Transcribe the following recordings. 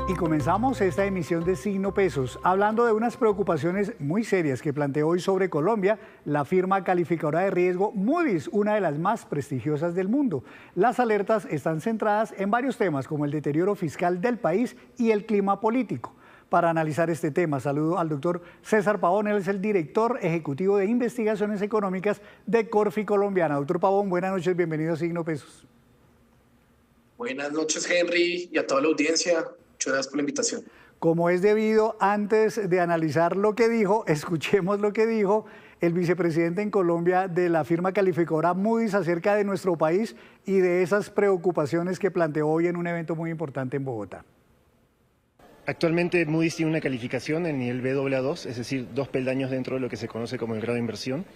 Y comenzamos esta emisión de Signo Pesos hablando de unas preocupaciones muy serias que planteó hoy sobre Colombia la firma calificadora de riesgo Moody's, una de las más prestigiosas del mundo. Las alertas están centradas en varios temas como el deterioro fiscal del país y el clima político. Para analizar este tema, saludo al doctor César Pavón, él es el director ejecutivo de investigaciones económicas de Corfi Colombiana. Doctor Pavón, buenas noches, bienvenido a Signo Pesos. Buenas noches, Henry, y a toda la audiencia. Muchas gracias por la invitación. Como es debido, antes de analizar lo que dijo, escuchemos lo que dijo el vicepresidente en Colombia de la firma calificadora Moody's acerca de nuestro país y de esas preocupaciones que planteó hoy en un evento muy importante en Bogotá. Actualmente Moody's tiene una calificación en nivel Baa2, es decir, 2 peldaños dentro de lo que se conoce como el grado de inversión.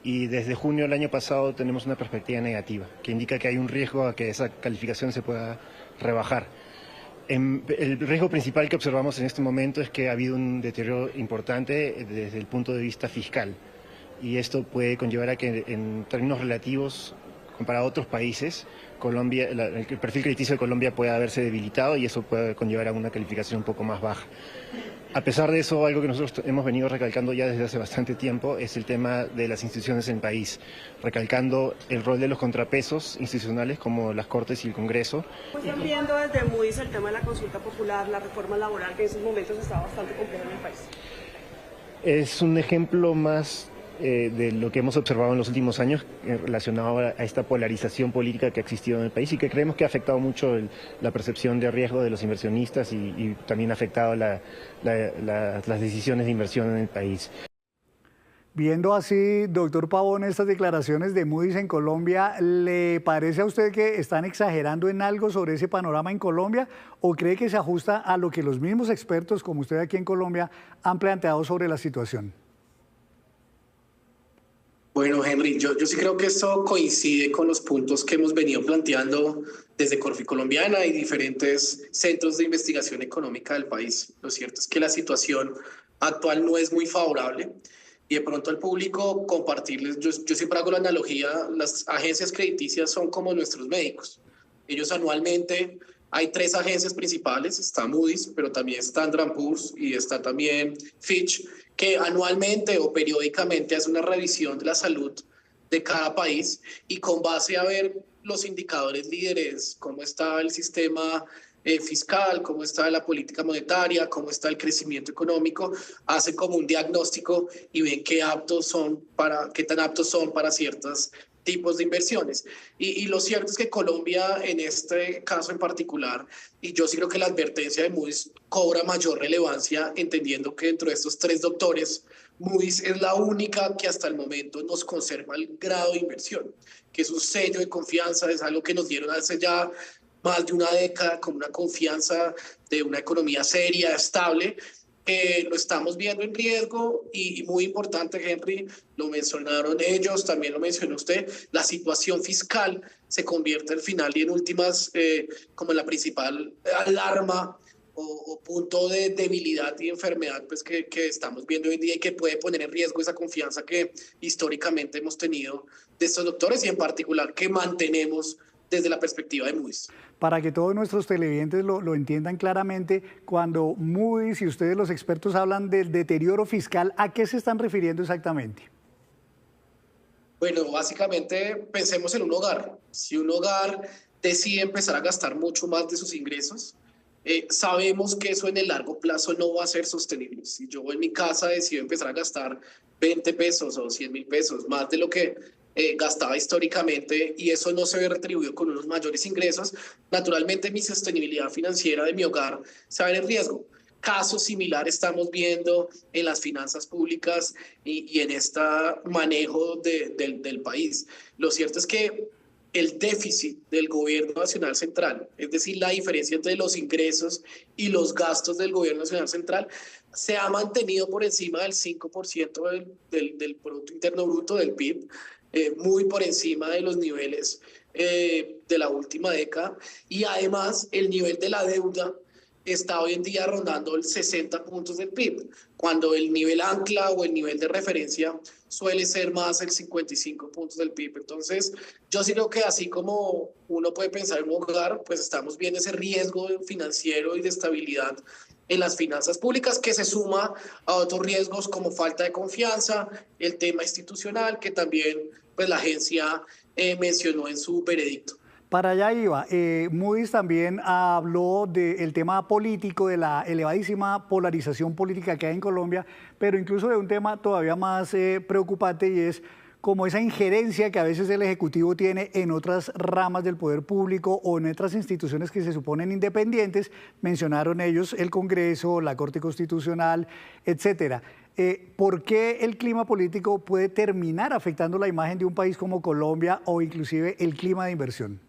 Y desde junio del año pasado tenemos una perspectiva negativa, que indica que hay un riesgo a que esa calificación se pueda rebajar. El riesgo principal que observamos en este momento es que ha habido un deterioro importante desde el punto de vista fiscal. Y esto puede conllevar a que en términos relativos, comparado a otros países, el perfil crediticio de Colombia pueda haberse debilitado y eso puede conllevar a una calificación un poco más baja. A pesar de eso, algo que nosotros hemos venido recalcando ya desde hace bastante tiempo es el tema de las instituciones en el país, recalcando el rol de los contrapesos institucionales como las Cortes y el Congreso. Están viendo desde Moody's el tema de la consulta popular, la reforma laboral, que en esos momentos está bastante complejo en el país. Es un ejemplo más de lo que hemos observado en los últimos años relacionado a esta polarización política que ha existido en el país y que creemos que ha afectado mucho la percepción de riesgo de los inversionistas y también ha afectado las decisiones de inversión en el país. Viendo así, doctor Pavón, estas declaraciones de Moody's en Colombia, ¿le parece a usted que están exagerando en algo sobre ese panorama en Colombia o cree que se ajusta a lo que los mismos expertos como usted aquí en Colombia han planteado sobre la situación? Bueno, Henry, yo sí creo que esto coincide con los puntos que hemos venido planteando desde Corfi Colombiana y diferentes centros de investigación económica del país. Lo cierto es que la situación actual no es muy favorable y de pronto al público compartirles, yo siempre hago la analogía, las agencias crediticias son como nuestros médicos. Ellos anualmente, hay 3 agencias principales, está Moody's, pero también está Standard & Poor's y está también Fitch, que anualmente o periódicamente hace una revisión de la salud de cada país y con base a ver los indicadores líderes, cómo está el sistema fiscal, cómo está la política monetaria, cómo está el crecimiento económico, hacen como un diagnóstico y ven qué tan aptos son para ciertos tipos de inversiones. Y lo cierto es que Colombia, en este caso en particular, y yo sí creo que la advertencia de Moody's cobra mayor relevancia, entendiendo que dentro de estos 3 doctores, Moody's es la única que hasta el momento nos conserva el grado de inversión, que es un sello de confianza, es algo que nos dieron hace ya más de una década, como una confianza de una economía seria, estable. Lo estamos viendo en riesgo y muy importante, Henry, lo mencionaron ellos, también lo mencionó usted, la situación fiscal se convierte al final y en últimas como la principal alarma o punto de debilidad y enfermedad pues, que estamos viendo hoy en día y que puede poner en riesgo esa confianza que históricamente hemos tenido de estos doctores y en particular que mantenemos desde la perspectiva de Moody's. Para que todos nuestros televidentes lo entiendan claramente, cuando Moody's y ustedes los expertos hablan del deterioro fiscal, ¿a qué se están refiriendo exactamente? Bueno, básicamente pensemos en un hogar. Si un hogar decide empezar a gastar mucho más de sus ingresos, sabemos que eso en el largo plazo no va a ser sostenible. Si yo en mi casa decido empezar a gastar 20 pesos o 100.000 pesos más de lo que gastaba históricamente y eso no se ve retribuido con unos mayores ingresos, naturalmente mi sostenibilidad financiera de mi hogar se va a ver en riesgo. Casos similares estamos viendo en las finanzas públicas y en este manejo del país. Lo cierto es que el déficit del gobierno nacional central, es decir, la diferencia entre los ingresos y los gastos del gobierno nacional central, se ha mantenido por encima del 5% del Producto Interno Bruto, del PIB, muy por encima de los niveles de la última década y además el nivel de la deuda está hoy en día rondando el 60 puntos del PIB, cuando el nivel ancla o el nivel de referencia suele ser más el 55 puntos del PIB. Entonces, yo sí creo que así como uno puede pensar en un hogar, pues estamos viendo ese riesgo financiero y de estabilidad en las finanzas públicas que se suma a otros riesgos como falta de confianza, el tema institucional que también pues, la agencia mencionó en su veredicto. Para allá iba. Moody's también habló del tema político, de la elevadísima polarización política que hay en Colombia, pero incluso de un tema todavía más preocupante y es como esa injerencia que a veces el Ejecutivo tiene en otras ramas del poder público o en otras instituciones que se suponen independientes. Mencionaron ellos el Congreso, la Corte Constitucional, etcétera. ¿Por qué el clima político puede terminar afectando la imagen de un país como Colombia o inclusive el clima de inversión?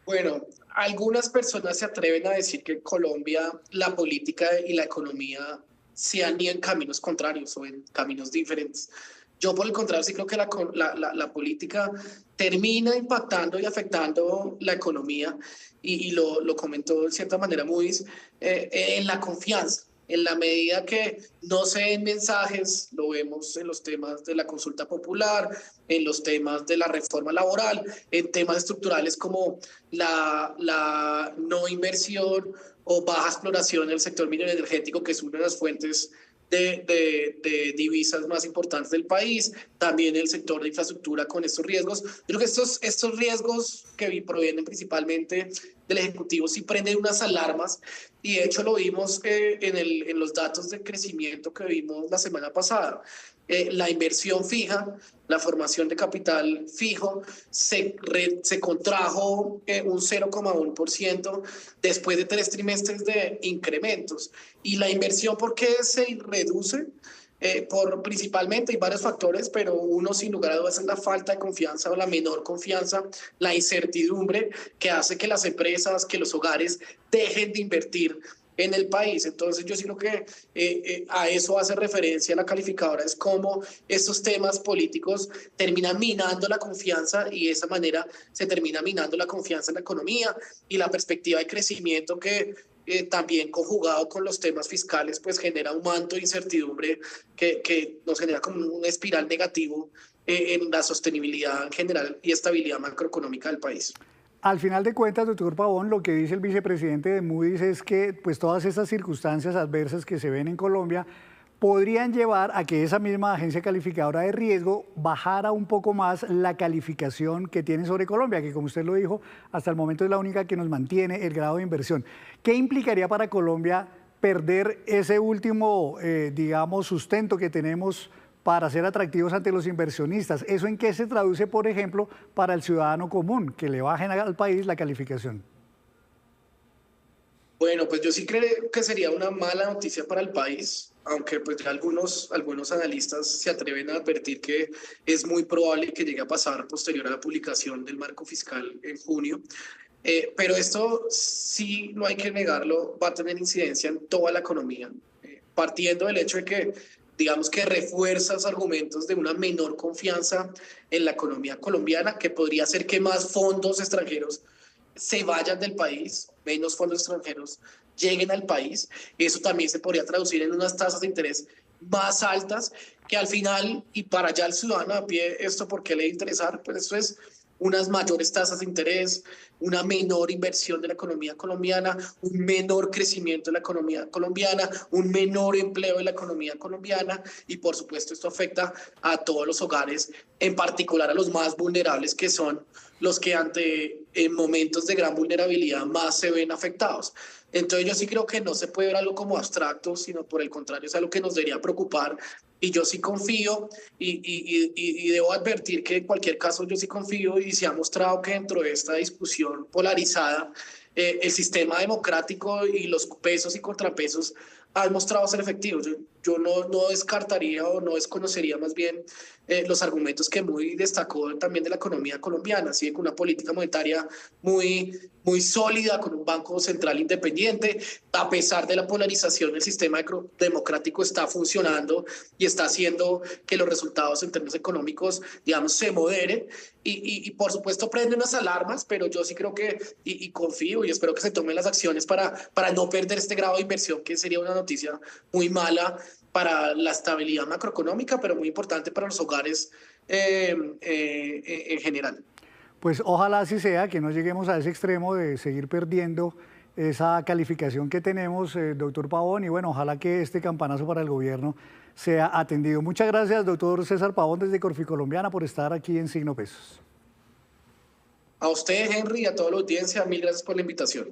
Bueno, algunas personas se atreven a decir que en Colombia la política y la economía se han ido en caminos contrarios o en caminos diferentes. Yo, por el contrario, sí creo que la política termina impactando y afectando la economía, y lo comentó de cierta manera Moody's, en la confianza. En la medida que no se den mensajes, lo vemos en los temas de la consulta popular, en los temas de la reforma laboral, en temas estructurales como la no inversión o baja exploración en el sector minero energético, que es una de las fuentes de divisas más importantes del país, también el sector de infraestructura con estos riesgos. Yo creo que estos riesgos que provienen principalmente del Ejecutivo sí prenden unas alarmas, y de hecho lo vimos en los datos de crecimiento que vimos la semana pasada. La inversión fija, la formación de capital fijo, se contrajo un 0,1% después de 3 trimestres de incrementos. ¿Y la inversión por qué se reduce? Principalmente hay varios factores, pero uno sin lugar a dudas es la falta de confianza o la menor confianza, la incertidumbre que hace que las empresas, que los hogares dejen de invertir en el país. Entonces yo sí creo que a eso hace referencia la calificadora, es cómo estos temas políticos terminan minando la confianza, y de esa manera se termina minando la confianza en la economía y la perspectiva de crecimiento que también conjugado con los temas fiscales pues genera un manto de incertidumbre que nos genera como una espiral negativo en la sostenibilidad en general y estabilidad macroeconómica del país. Al final de cuentas, doctor Pavón, lo que dice el vicepresidente de Moody's es que pues, todas estas circunstancias adversas que se ven en Colombia podrían llevar a que esa misma agencia calificadora de riesgo bajara un poco más la calificación que tiene sobre Colombia, que como usted lo dijo, hasta el momento es la única que nos mantiene el grado de inversión. ¿Qué implicaría para Colombia perder ese último, digamos, sustento que tenemos para ser atractivos ante los inversionistas? ¿Eso en qué se traduce, por ejemplo, para el ciudadano común, que le bajen al país la calificación? Bueno, pues yo sí creo que sería una mala noticia para el país, aunque pues ya algunos analistas se atreven a advertir que es muy probable que llegue a pasar posterior a la publicación del marco fiscal en junio. Pero esto sí, no hay que negarlo, va a tener incidencia en toda la economía, partiendo del hecho de que digamos que refuerza los argumentos de una menor confianza en la economía colombiana, que podría hacer que más fondos extranjeros se vayan del país, menos fondos extranjeros lleguen al país. Eso también se podría traducir en unas tasas de interés más altas, que al final, y para allá el ciudadano a pie, ¿esto por qué le debe interesar? Pues eso es unas mayores tasas de interés, una menor inversión de la economía colombiana, un menor crecimiento de la economía colombiana, un menor empleo de la economía colombiana, y por supuesto esto afecta a todos los hogares, en particular a los más vulnerables, que son los que en momentos de gran vulnerabilidad más se ven afectados. Entonces yo sí creo que no se puede ver algo como abstracto, sino por el contrario es algo que nos debería preocupar, y yo sí confío y debo advertir que en cualquier caso yo sí confío, y se ha mostrado que dentro de esta discusión polarizada el sistema democrático y los pesos y contrapesos han mostrado ser efectivos. yo no descartaría o no desconocería más bien los argumentos que muy destacó también de la economía colombiana, ¿sí? Con una política monetaria muy sólida, con un banco central independiente, a pesar de la polarización, el sistema democrático está funcionando y está haciendo que los resultados en términos económicos, digamos, se moderen. Y por supuesto prende unas alarmas, pero yo sí creo que, y confío y espero que se tomen las acciones para no perder este grado de inversión, que sería una noticia muy mala para la estabilidad macroeconómica, pero muy importante para los hogares en general. Pues ojalá así sea, que no lleguemos a ese extremo de seguir perdiendo esa calificación que tenemos, doctor Pavón, y bueno, ojalá que este campanazo para el gobierno sea atendido. Muchas gracias, doctor César Pavón, desde Corficolombiana, por estar aquí en Signo Pesos. A usted, Henry, y a toda la audiencia, mil gracias por la invitación.